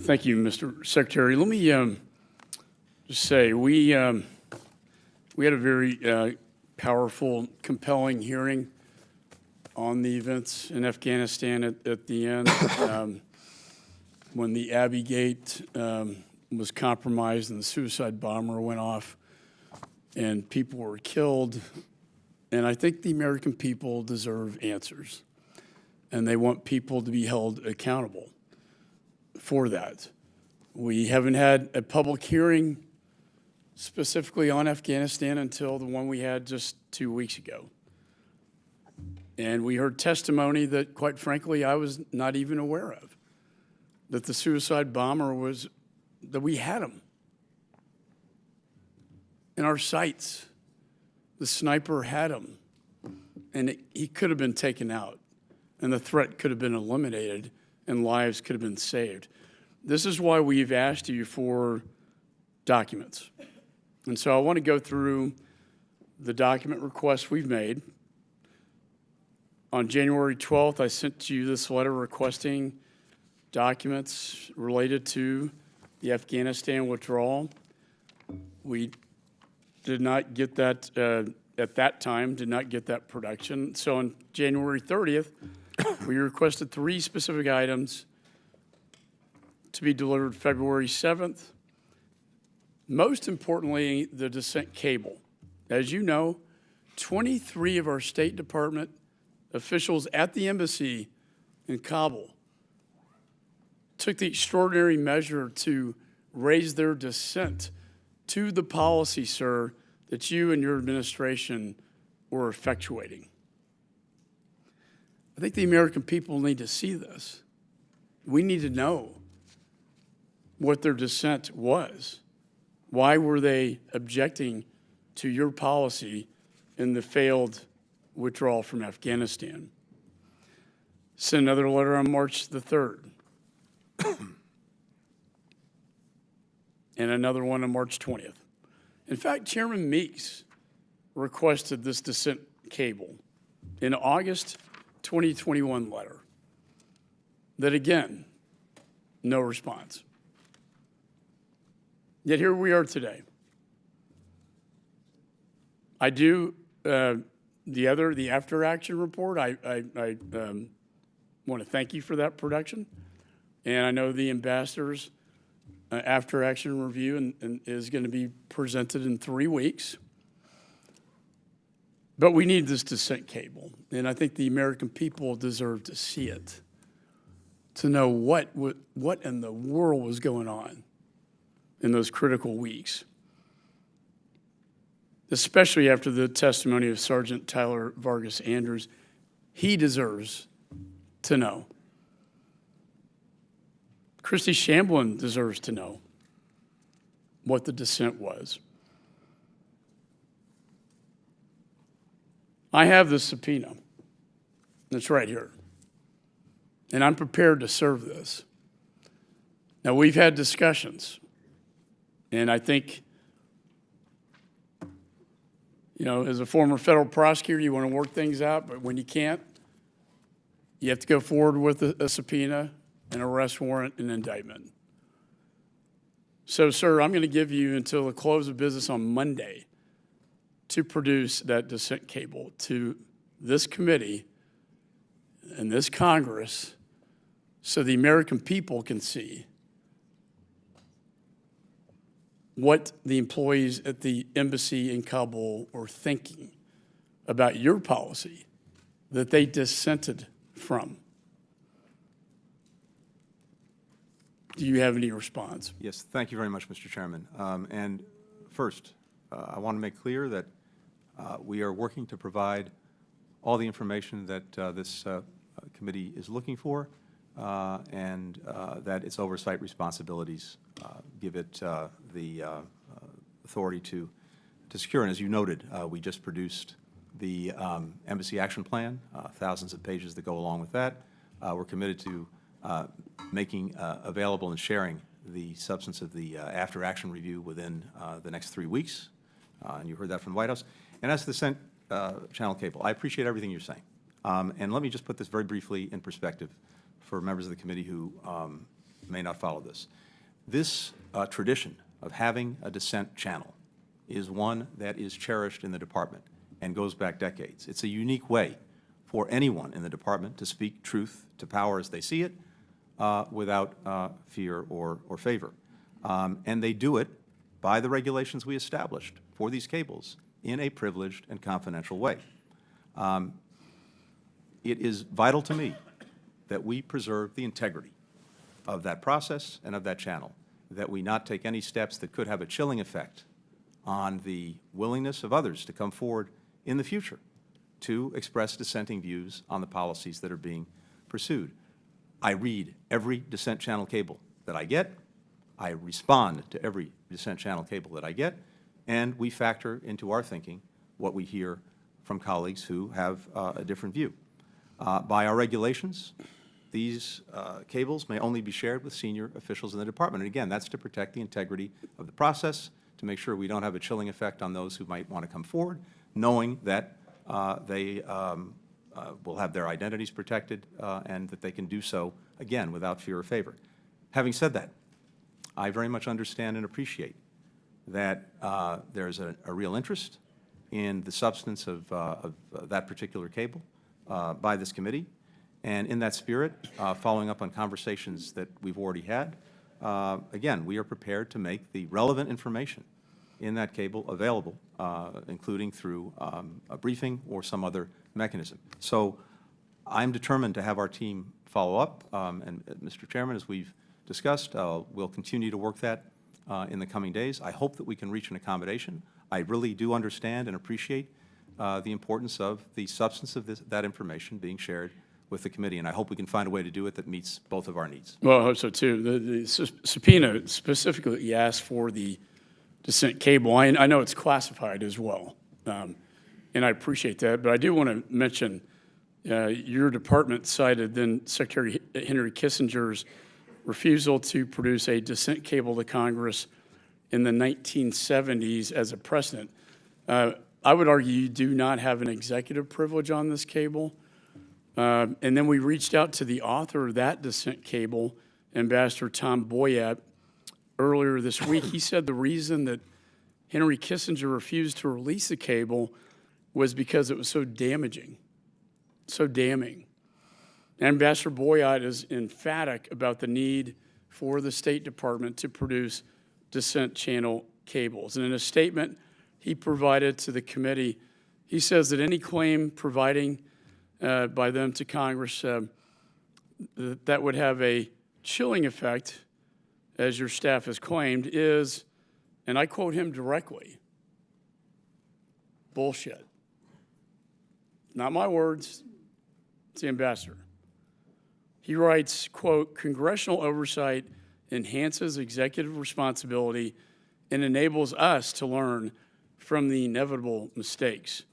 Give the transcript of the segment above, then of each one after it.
Thank you, Mr. Secretary. Let me just say we had a very powerful, compelling hearing on the events in Afghanistan at the end when the Abbey Gate was compromised and the suicide bomber went off and people were killed. And I think the American people deserve answers, and they want people to be held accountable for that. We haven't had a public hearing specifically on Afghanistan until the one we had just 2 weeks ago. And we heard testimony that, quite frankly, I was not even aware of, that the suicide bomber was, that we had him in our sights. The sniper had him, and he could have been taken out, and the threat could have been eliminated, and lives could have been saved. This is why we've asked you for documents. And so I want to go through the document requests we've made. On January 12th, I sent you this letter requesting documents related to the Afghanistan withdrawal. We did not get that, at that time, did not get that production. So on January 30th, we requested 3 specific items to be delivered February 7th. Most importantly, the dissent cable. As you know, 23 of our State Department officials at the embassy in Kabul took the extraordinary measure to raise their dissent to the policy, sir, that you and your administration were effectuating. I think the American people need to see this. We need to know what their dissent was. Why were they objecting to your policy in the failed withdrawal from Afghanistan? Sent another letter on March the 3rd. And another one on March 20th. In fact, Chairman Meeks requested this dissent cable in August 2021 letter. That again, no response. Yet here we are today. I do the after action report. I want to thank you for that production, and I know the ambassador's after action review and is going to be presented in 3 weeks. But we need this dissent cable, and I think the American people deserve to see it, to know what in the world was going on in those critical weeks, especially after the testimony of Sergeant Tyler Vargas Andrews. He deserves to know. Christy Shamblin deserves to know what the dissent was. I have the subpoena. It's right here. And I'm prepared to serve this. Now, we've had discussions. And I think, you know, as a former federal prosecutor, you want to work things out, but when you can't, you have to go forward with a subpoena, an arrest warrant, and indictment. So, sir, I'm going to give you until the close of business on Monday to produce that dissent cable to this committee and this Congress so the American people can see what the employees at the embassy in Kabul were thinking about your policy that they dissented from. Do you have any response? Yes, thank you very much, Mr. Chairman. And first, I want to make clear that we are working to provide all the information that this committee is looking for, and that its oversight responsibilities give it the authority to secure. And as you noted, we just produced the Embassy Action Plan, thousands of pages that go along with that. We're committed to making available and sharing the substance of the after-action review within the next 3 weeks, and you heard that from the White House. And as to the Senate channel cable, I appreciate everything you're saying. And let me just put this very briefly in perspective for members of the committee who may not follow this. This tradition of having a dissent channel is one that is cherished in the department and goes back decades. It's a unique way for anyone in the department to speak truth to power as they see it without fear or favor. And they do it by the regulations we established for these cables in a privileged and confidential way. It is vital to me that we preserve the integrity of that process and of that channel, that we not take any steps that could have a chilling effect on the willingness of others to come forward in the future to express dissenting views on the policies that are being pursued. I read every dissent channel cable that I get. I respond to every dissent channel cable that I get, and we factor into our thinking what we hear from colleagues who have a different view. By our regulations, these cables may only be shared with senior officials in the department. And again, that's to protect the integrity of the process, to make sure we don't have a chilling effect on those who might want to come forward, knowing that they will have their identities protected and that they can do so, again, without fear or favor. Having said that, I very much understand and appreciate that there's a real interest in the substance of that particular cable by this committee. And in that spirit, following up on conversations that we've already had, again, we are prepared to make the relevant information in that cable available, including through a briefing or some other mechanism. So I'm determined to have our team follow up. And Mr. Chairman, as we've discussed, we'll continue to work that in the coming days. I hope that we can reach an accommodation. I really do understand and appreciate the importance of the substance of that information being shared with the committee, and I hope we can find a way to do it that meets both of our needs. Well, I hope so too. The subpoena specifically asked for the dissent cable. I know it's classified as well, and I appreciate that, but I do want to mention your department cited then Secretary Henry Kissinger's refusal to produce a dissent cable to Congress in the 1970s as a precedent. I would argue you do not have an executive privilege on this cable. And then we reached out to the author of that dissent cable, Ambassador Tom Boyett, earlier this week. He said the reason that Henry Kissinger refused to release the cable was because it was so damaging, so damning. Ambassador Boyett is emphatic about the need for the State Department to produce dissent channel cables. And in a statement he provided to the committee, he says that any claim providing by them to Congress that would have a chilling effect, as your staff has claimed, is, and I quote him directly, bullshit. Not my words, it's the ambassador. He writes, quote, congressional oversight enhances executive responsibility and enables us to learn from the inevitable mistakes,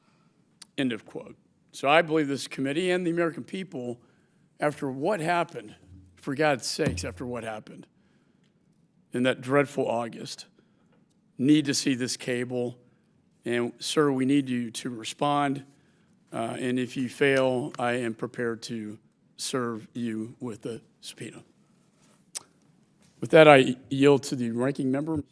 end of quote. So I believe this committee and the American people, after what happened, for God's sakes, after what happened in that dreadful August, need to see this cable. And, sir, we need you to respond. And if you fail, I am prepared to serve you with a subpoena. With that, I yield to the ranking member.